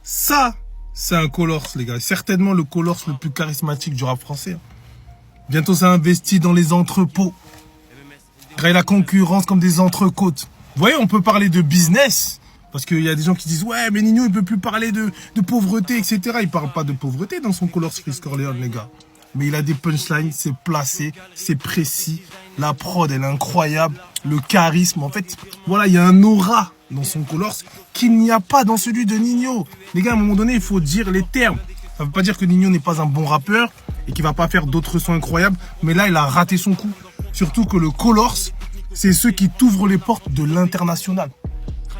Ça, c'est un Colors, les gars. Certainement le Colors le plus charismatique du rap français. Bientôt, ça investit dans les entrepôts. Créer la concurrence comme des entrecôtes. Vous voyez, on peut parler de business. Parce qu'il y a des gens qui disent, ouais, mais Nino, il peut plus parler de pauvreté, etc. Il parle pas de pauvreté dans son Colors Freeze Corleone, les gars. Mais il a des punchlines, c'est placé, c'est précis. La prod, elle est incroyable. Le charisme, en fait, voilà, il y a un aura dans son Colors qu'il n'y a pas dans celui de Nino. Les gars, à un moment donné, il faut dire les termes. Ça veut pas dire que Nino n'est pas un bon rappeur et qu'il va pas faire d'autres sons incroyables. Mais là, il a raté son coup. Surtout que le Colors, c'est ceux qui t'ouvrent les portes de l'international.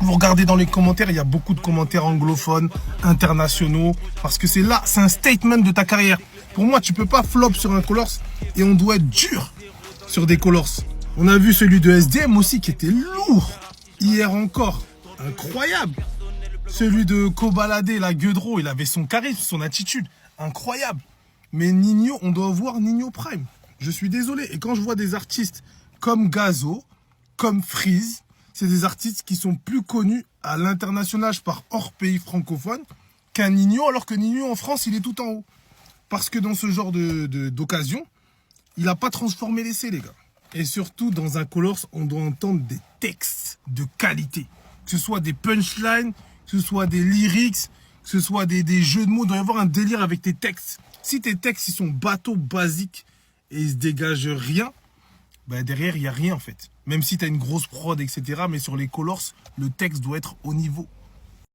Vous regardez dans les commentaires, il y a beaucoup de commentaires anglophones, internationaux, parce que c'est là, c'est un statement de ta carrière. Pour moi, tu peux pas flop sur un Colors et on doit être dur sur des Colors. On a vu celui de SDM aussi qui était lourd. Hier encore, incroyable. Celui de Kobalade, la Gueudreau, il avait son charisme, son attitude, incroyable. Mais Nino, on doit voir Nino Prime. Je suis désolé. Et quand je vois des artistes comme Gazo, comme Freeze, c'est des artistes qui sont plus connus à l'international, je pars hors pays francophone, qu'un Nino, alors que Nino en France, il est tout en haut. Parce que dans ce genre d'occasion, il n'a pas transformé l'essai, les gars. Et surtout, dans un Colors, on doit entendre des textes de qualité. Que ce soit des punchlines, que ce soit des lyrics, que ce soit des jeux de mots. Il doit y avoir un délire avec tes textes. Si tes textes, ils sont bateaux, basiques, et ils se dégagent rien, ben derrière, il n'y a rien, en fait. Même si tu as une grosse prod, etc. Mais sur les Colors, le texte doit être au niveau.